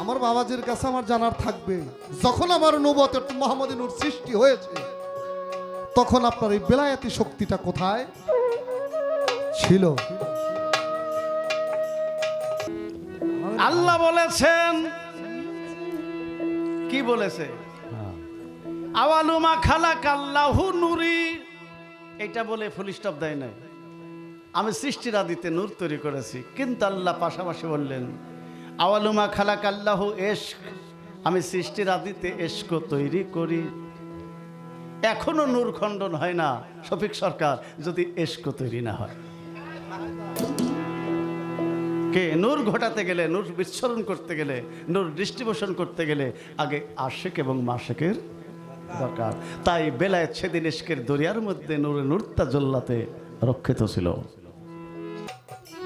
আমার বাবাজির কাছে আমার জানার থাকবে, যখন আমার নবুয়ত মুহাম্মদী নূর সৃষ্টি হয়েছে তখন আপনার এই বেলায়েতি শক্তিটা কোথায় ছিল? আল্লাহ বলেছেন, কি বলেছে? আওয়ালুমা খালাকাল্লাহু নূরি, এটা বলে ফুল স্টপ দেয় নাই। আমি সৃষ্টির আদিতে নূর তৈরি করেছি, কিন্তু আল্লাহ পাশাপাশি বললেন আওয়ালুমা খালাকাল্লাহু ইশক, আমি সৃষ্টির আদিতে ইশক তৈরি করি। এখনো নূর খণ্ডন হয় না শফিক সরকার যদি ইশক তৈরি না হয়। কে নূর ঘটাতে গেলে, নূর বিচ্ছরণ করতে গেলে, নূর ডিস্ট্রিবিউশন করতে গেলে আগে আশিক এবং মাশিকের দরকার। তাই বেলায়েত সেদিন ইশকের দরিয়ার মধ্যে নূরে নূরতা জল্লাতে রক্ষিত ছিল।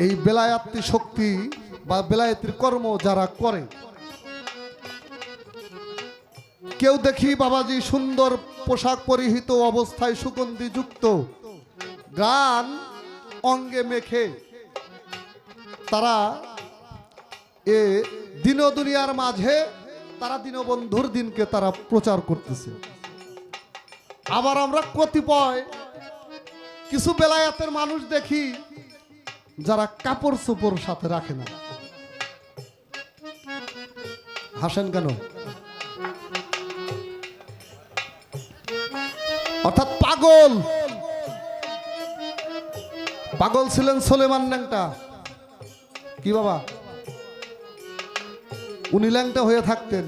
এই বেলায়াতি শক্তি বা বেলায়েতির কর্ম যারা করে, কেউ দেখি বাবাজি সুন্দর পোশাক পরিহিত অবস্থায় সুগন্ধি যুক্ত গান অঙ্গে মেখে তারা এ দিন দুনিয়ার মাঝে তারা দীনবন্ধুর দিনকে তারা প্রচার করতেছে। আবার আমরা কতিপয় কিছু বেলায়েতের মানুষ দেখি যারা কাপড় চোপড় সাথে রাখে না। হাসেন কেন? অর্থাৎ পাগল পাগল ছিলেন সুলেমান ল্যাংটা। কি বাবা, উনি ল্যাংটা হয়ে থাকতেন,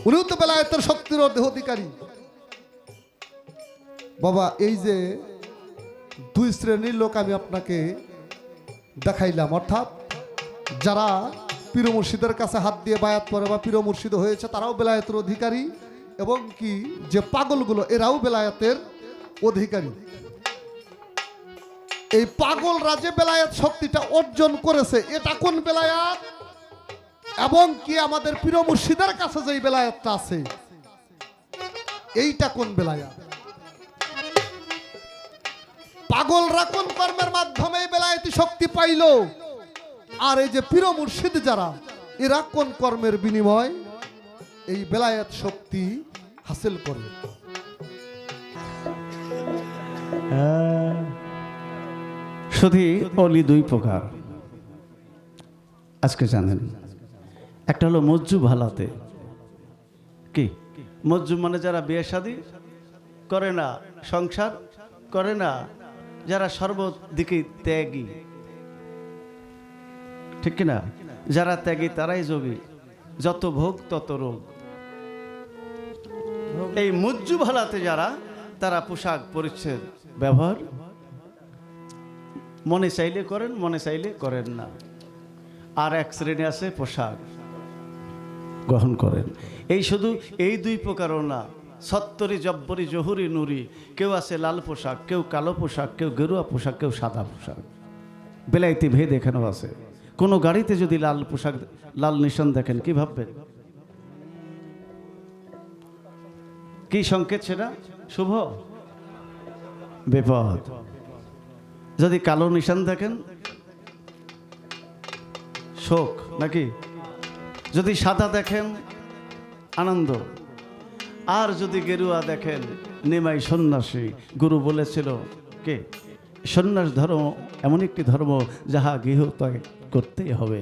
উনিও তো বেলায়েতের শক্তির অধিকারী। বাবা, এই যে দুই শ্রেণীর লোক আমি আপনাকে দেখাইলাম, অর্থাৎ যারা পীর মুর্শিদের কাছে হাত দিয়ে বায়াত করে বা পীর মুর্শিদ হয়েছে তারাও বেলায়েতের অধিকারী, এবং কি যে পাগলগুলো এরাও বেলায়েতের অধিকারী। এই পাগলরা যে বেলায়েত শক্তিটা অর্জন করেছে এটা কোন বেলায়েত, এবং কি আমাদের পীর মুর্শিদের কাছে যে বেলায়েতটা আছে এইটা কোন বেলায়েত? পাগলরা কোন কর্মের মাধ্যমে বেলায়েতি শক্তি পাইল, আর এই যে পীর মুর্শিদ যারা এরা কোন কর্মের বিনিময় এই বেলায়েত শক্তি হাসিল করে? শুধু অলি দুই প্রকার আজকে জানেন। একটা হলো মজ্জু ভালাতে। কি মজ্জু মানে? যারা বিয়ে শাদী করে না, সংসার করে না, যারা সর্বদিকে ত্যাগী, ঠিক কিনা? যারা ত্যাগী তারাই যোগী, যত ভোগ তত রোগ। এই মজ্জু ভালাতে যারা, তারা পোশাক পরিচ্ছদ ব্যবহার মনে চাইলে করেন, মনে চাইলে করেন না। আর এক শ্রেণী আছে পোশাক গ্রহণ করেন। এই শুধু এই দুই প্রকারও না, সত্তরি জব্বরি জহুরি নুরি। কেউ আছে লাল পোশাক, কেউ কালো পোশাক, কেউ গেরুয়া পোশাক, কেউ সাদা পোশাক। বেলায়েতি ভেদ এখানেও আছে। কোনো গাড়িতে যদি লাল পোশাক, লাল নিশান দেখেন, কি ভাববেন? কি সংকেত সেটা? শুভ, বিপদ। যদি কালো নিশান দেখেন, শোক নাকি? যদি সাদা দেখেন, আনন্দ। আর যদি গেরুয়া দেখেন, নিমাই সন্ন্যাসী। গুরু বলেছিল কে? সন্ন্যাস ধর্ম এমন একটি ধর্ম যাহা গৃহ ত্যাগ করতেই হবে।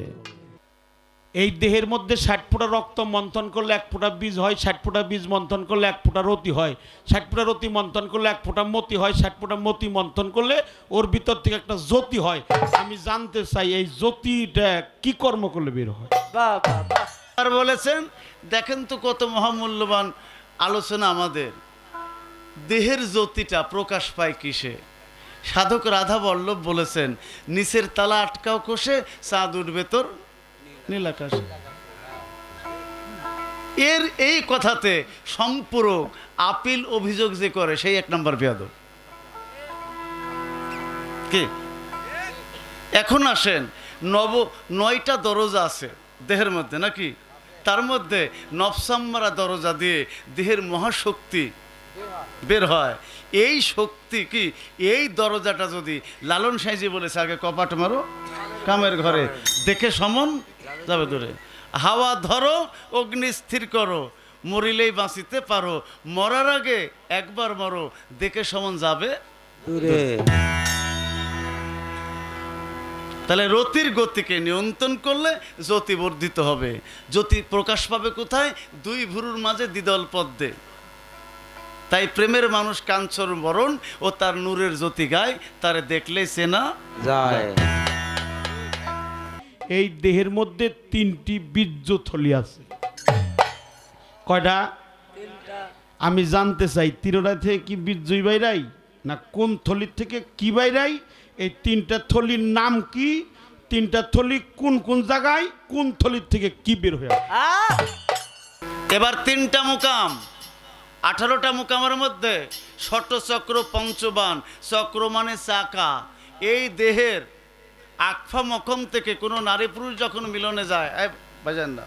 এই দেহের মধ্যে 60 ফোঁটা রক্ত মন্থন করলে 1 ফোঁটা বীজ হয়, 60 ফোঁটা বীজ মন্থন করলে 1 ফোঁটা রতি হয়, 60 ফোঁটা রতি মন্থন করলে 1 ফোঁটা মতি হয়, 60 ফোঁটা মতি মন্থন করলে ওর ভিতর থেকে একটা জ্যোতি হয়। আমি জানতে চাই এই জ্যোতিটা কি কর্ম করলে বের হয়? আর বলেছেন, দেখেন তো কত মহামূল্যবান আলোচনা আমাদের। দেহের জ্যোতিটা প্রকাশ পায় কিসে? সাধক রাধা বল্লভ বলেছেন, নিচের তালা আটকাও কোষে, চাঁদ উঠবে তোর নীল আকাশে। এর এই কথাতে সম্পূরক আপিল অভিযোগ যে করে সেই 1 নম্বর বেয়াদব। কি? এখন আসেন, 9টা দরজা আছে দেহের মধ্যে নাকি? তার মধ্যে নফসাম্মারা দরজা দিয়ে দেহের মহাশক্তি বের হয়। এই শক্তি কি, এই দরজাটা যদি লালন সাইজি বলেছে আগে কপাট মারো কামের ঘরে, দেখে সমন যাবে দূরে। হাওয়া ধরো, অগ্নি স্থির করো, মরিলেই বাঁচিতে পারো, মরার আগে একবার মরো, দেখে সমান যাবে দূরে। তাহলে রতির গতিকে নিয়ন্ত্রণ করলে জ্যোতি বর্ধিত হবে। জ্যোতি প্রকাশ পাবে কোথায়? দুই ভুরুর মাঝে দ্বিদল পদ্মে। তাই প্রেমের মানুষ কাঞ্চন বরণ ও তার নূরের জ্যোতি গায়, তারে দেখলেই চেনা যায়। এই দেহের মধ্যে 3টি বীর্যথলি আছে। কয়টা? আমি জানতে চাই 3টা থেকে কি বীর্যই বাইরাই না কোন থলির থেকে কি বাইরাই? এই 3টা থলির নাম কি? 3টা থলি কোন কোন জায়গায়, কোন থলির থেকে কি বের হয়ে আসে? এবার 3টা মুকাম, 18টা মুকামের মধ্যে ষট চক্র পঞ্চবান, চক্র মানে চাকা। এই দেহের আকফা মকম থেকে কোনো নারী পুরুষ যখন মিলনে যায়, বাজান না,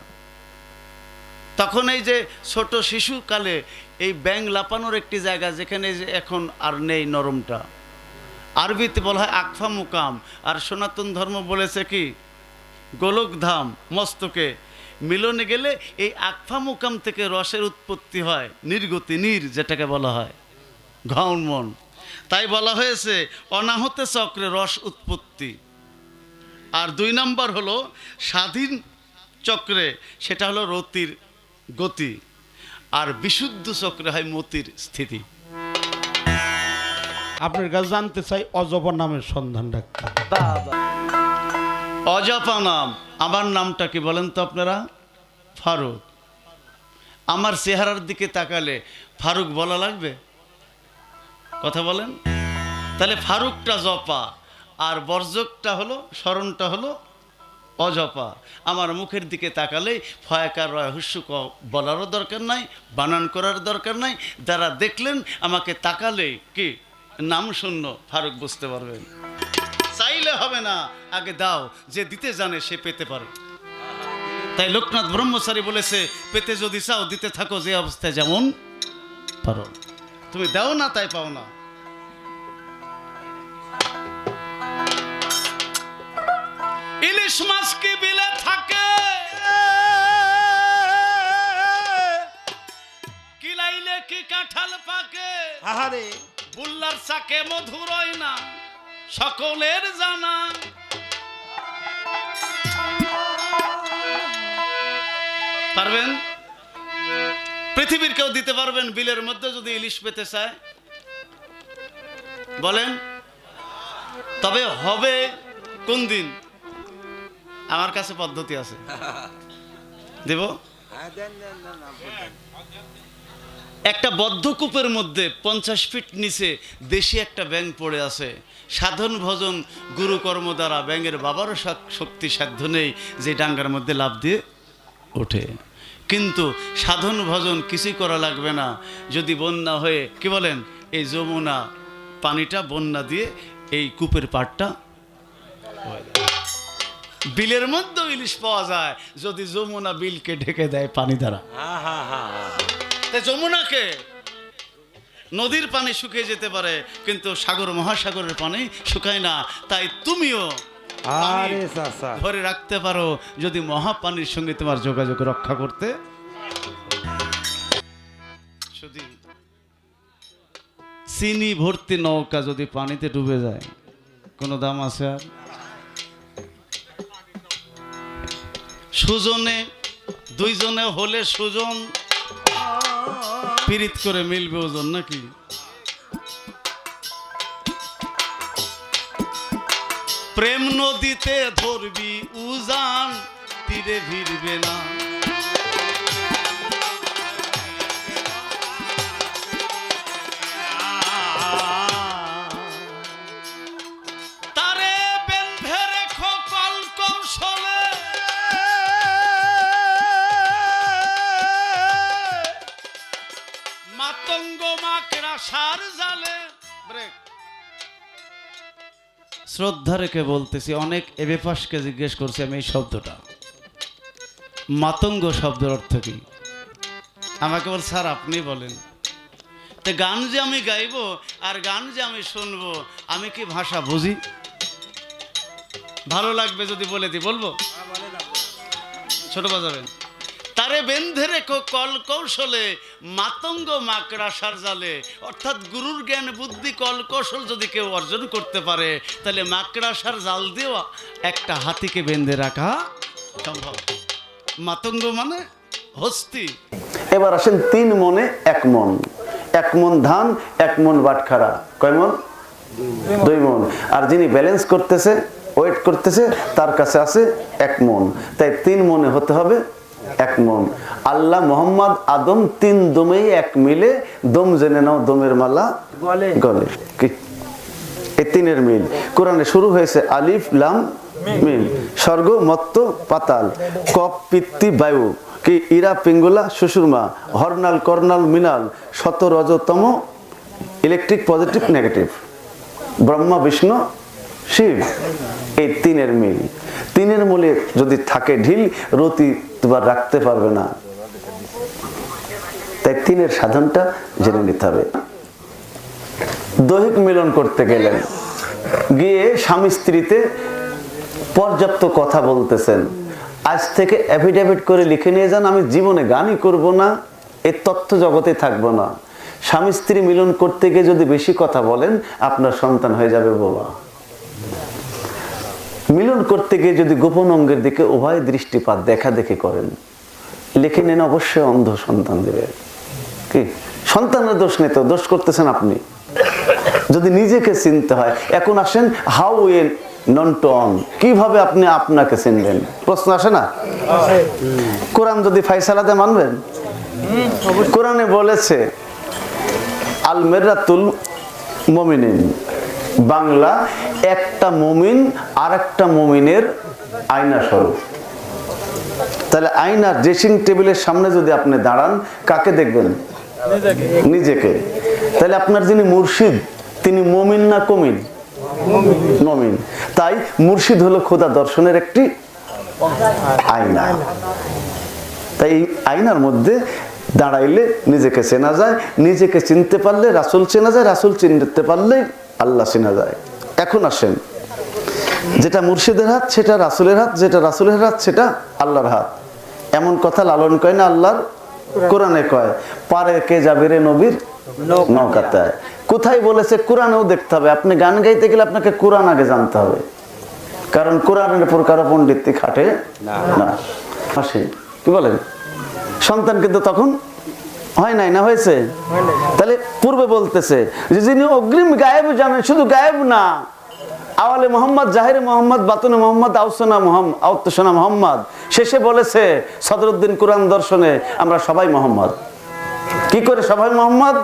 তখন এই যে ছোট শিশুকালে এই ব্যাং লাপানোর একটি জায়গা, যেখানে যে এখন আর নেই নরমটা, আরবিতে বলা হয় আকফা মুকাম। আর সনাতন ধর্ম বলেছে কি গোলকধাম মস্তকে। মিলনে গেলে এই আকফা মুকাম থেকে রসের উৎপত্তি হয়, নির্গতি, নীর যেটাকে বলা হয়, ঘাউনমন। তাই বলা হয়েছে অনাহতে চক্রে রস উৎপত্তি। আর 2 নম্বর হলো স্বাধীন চক্রে, সেটা হলো রতির গতি। আর বিশুদ্ধ চক্রে হয় মতির স্থিতি। আপনার কাছে জানতে চাই অজপর নামের সন্ধান রাখতে। বাবা অজপা নাম। আমার নামটা কি বলেন তো আপনারা? ফারুক। আমার চেহারার দিকে তাকালে ফারুক বলা লাগবে? কথা বলেন। তাহলে ফারুকটা জপা, আর বর্জকটা হলো, স্মরণটা হলো অজপা। আমার মুখের দিকে তাকালেই ফয়াকার রয় হুস্যুক বলারও দরকার নাই, বানান করার দরকার নাই। যারা দেখলেন আমাকে তাকালেই কি নাম শূন্য ফারুক বুঝতে পারবেন। চাইলে হবে না, আগে দাও, যে দিতে জানে সে পেতে পারে। তাই লোকনাথ ব্রহ্মচারী বলেছে, পেতে যদি চাও দিতে থাকো যে অবস্থায় যেমন পারো। তুমি দাও না তাই পাও না। ইলিশ মাছ কি বিলে থাকে, কিলাইলে কি কাঁঠাল পাকে, আহারে বুল্লার চাকে মধুর হয় না সকলের জানা। পারবেন? পৃথিবীর কেউ দিতে পারবেন বিলের মধ্যে যদি ইলিশ পেতে চায়? বলেন। তবে হবে কোন দিন? আমার কাছে পদ্ধতি আছে, দেব। একটা বদ্ধ কূপের মধ্যে 50 ফিট নিচে দেশি একটা ব্যাঙ পড়ে আছে। সাধন ভজন গুরু কর্ম দ্বারা ব্যাঙের বাবারও শক্তি সাধ্য নেই যে ডাঙ্গার মধ্যে লাফ দিয়ে ওঠে। কিন্তু সাধন ভজন কিছুই করা লাগবে না। যদি বন্যা হয়ে, কি বলেন, এই যমুনা পানিটা বন্যা দিয়ে এই কূপের পাড়টা বিলের মধ্যে ইলিশ পাওয়া যায়, যদি যমুনা বিলকে ঢেকে দেয় পানি দ্বারা। যমুনাকে, নদীর পানি শুকিয়ে যেতে পারে, কিন্তু সাগর মহাসাগরের পানি শুকায় না। তাই তুমিও আরে চাচা ধরে রাখতে পারো যদি মহাপানির সঙ্গে তোমার যোগাযোগ রক্ষা করতে। যদি চিনি ভর্তি নৌকা যদি পানিতে ডুবে যায়, কোনো দাম আছে আর? সুজনে দুইজনে হলে সুজন, পীড়িত করে মিলবে ওজন নাকি? প্রেম নদীতে ধরবি উজান, তীরে ভিড়বে না। তারে বেঁধে রেখো কল কৌশলে, মাতঙ্গ মাকড়া সার জালে। ব্রেক। শ্রদ্ধা রেখে বলতেছি, অনেক এবে পাশকে জিজ্ঞেস করছি আমি এই শব্দটা, মাতঙ্গ শব্দের অর্থ কি? আমাকে বল স্যার আপনি বলেন। তো গান যে আমি গাইবো আর গান যে আমি শুনবো, আমি কি ভাষা বুঝি? ভালো লাগবে যদি বলে দিই, বলবো? ছোট বাজাবেন। তারে বেঁধে রেখো কল কৌশলে, মাতঙ্গ মাকড়াসার জালে। অর্থাৎ গুরুর জ্ঞান বুদ্ধি কল কৌশল যদি কেউ অর্জন করতে পারে, তাহলে মাকড়াসার জাল দিয়েও একটা হাতিকে বেঁধে রাখা সম্ভব। মাতঙ্গ মানে হস্তি। এবার আসেন 3 মনে 1 মন। 1 মন ধান, 1 মন বাটখারা। কয় মন? 2 মন। আর যিনি ব্যালেন্স করতেছে, ওয়েট করতেছে, তার কাছে আছে 1 মন। তাই 3 মনে হতে হবে 1 মন। আল্লাহ, মোহাম্মদ, আদম 3 দমেই 1 মিলে। দম জেনে নাও, দমের মালা গলে। কি এই 3-এর মিল? কোরআনে শুরু হয়েছে আলিফ লাম মিম। স্বর্গ মত্ত পাতাল, কপ পিত্তি বায়ু, কি ইরা পিঙ্গুলা সুষুর্মা, হরনাল কর্নাল মিনাল, শত রজতম electric positive negative, Brahma Vishnu Shiva. এই 3-এর মিল। 3-এর মূলে যদি থাকে ঢিল, রতি তোমার রাখতে পারবে না। তাই 3-এর সাধনটা জেনে নিতে হবে। দৈহিক মিলন করতে গেলেন, গিয়ে স্বামী স্ত্রীতে পর্যাপ্ত কথা বলতেছেন। আজ থেকে অ্যাফিডেভিট করে লিখে নিয়ে যান, আমি জীবনে গানই করব না, এই তথ্য জগতে থাকবো না। স্বামী স্ত্রী মিলন করতে গিয়ে যদি বেশি কথা বলেন, আপনার সন্তান হয়ে যাবে বোবা। মিলন করতে গিয়ে যদি গোপন অঙ্গের দিকে উভয় দৃষ্টিপাত দেখা দেখি করেন, লিখে নেন, অবশ্যই অন্ধ সন্তান দেবে। কি সন্তানের দোষ নেই তো, দোষ করতেছেন আপনি। যদি নিজেকে চিনতে হয়, এখন আসেন how a non to on, কিভাবে আপনি আপনাকে চিনবেন? প্রশ্ন আসে না? কোরআন যদি ফায়সালাতে মানবেন, কোরআনে বলেছে আল মিরাতুল মুমিনিন, বাংলা একটা মুমিন আর একটা মুমিনের আয়না স্বরূপ। তাহলে আয়না ড্রেসিং টেবিলের সামনে যদি আপনি দাঁড়ান, কাকে দেখবেন? নিজেকে। তাহলে আপনার যিনি মুর্শিদ, তিনি মুমিন না কমিন? মুমিন। তাই মুর্শিদ হলো খোদা দর্শনের একটি আয়না। তাই এই আয়নার মধ্যে দাঁড়াইলে নিজেকে চেনা যায়, নিজেকে চিনতে পারলে রাসূল চেনা যায়, রাসূল চিনতে পারলে আল্লাহ চেনা যায়। এখন আসেন, যেটা মুর্শিদের হাত সেটা রাসূলের হাত, যেটা রাসূলের হাত সেটা আল্লাহর হাত। এমন কথা লালন কয় না, আল্লাহর কোরআনে কয়, পারে কে যাবে রে নবীর নৌকাতে। কোথায় বলেছে? কোরআনেও দেখতে হবে। আপনি গান গাইতে গেলে আপনাকে কোরআন আগে জানতে হবে, কারণ কোরআনের উপর কারো পণ্ডিত খাটে না। আসে কি বলেন? সন্তান কিন্তু তখন হয় নাই, না হয়েছে? তাহলে পূর্বে বলতেছে যে যিনি অগ্রিম গায়েব জানেন, শুধু গায়েব না, আওয়ালে মোহাম্মদ, জাহিরে মোহাম্মদ, বাতুনে মোহাম্মদ, আউসনা মোহাম্মদ, আউতসনা মোহাম্মদ। শেষে বলেছে সদরুদ্দিন কোরআন দর্শনে, আমরা সবাই মোহাম্মদ। কি করে সবাই মোহাম্মদ?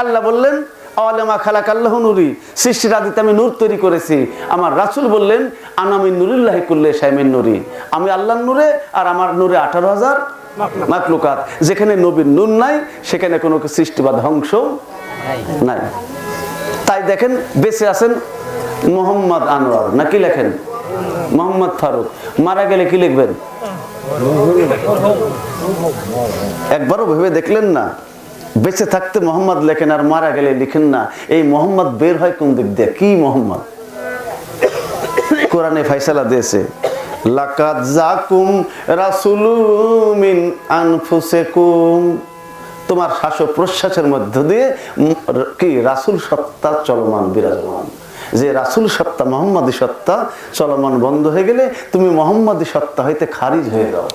আল্লাহ বললেন আওয়ালেমা খালাক আল্লাহ নুরি, সৃষ্টির আদিতে আমি নূর তৈরি করেছি। আমার রাসূল বললেন আনামিন নুরিল্লাহি কুল্লি শাইমিন নুরি, আমি আল্লাহর নূরে, আর আমার নূরে 18,000 মাখলুকাত। যেখানে নবীর নূর নাই, সেখানে কোনো সৃষ্টি বা ধ্বংস নাই। তাই দেখেন বেঁচে আছেন মোহাম্মদ আনোয়ার, না কি লেখেন মোহাম্মদ ফারুক। মারা গেলে কি লিখবেন? একবারও ভেবে দেখলেন না? বেঁচে থাকতে মোহাম্মদ লেখেন, আর মারা গেলে লিখেন না। এই মোহাম্মদ বের হয় কোন দিক দিয়ে? কি মোহাম্মদ? কোরআনে ফায়সালা দিয়েছে, লাকাদ জাকুম রাসূলুম মিন আনফুসিকুম, তোমার শ্বাস প্রশ্বাসের মধ্য দিয়ে কি রাসূল সত্তা চলমান বিরাজমান। যে রাসূল সত্তা, মুহাম্মাদি সত্তা চলমান বন্ধ হয়ে গেলে তুমি মুহাম্মাদি সত্তা হইতে খারিজ হয়ে যাও।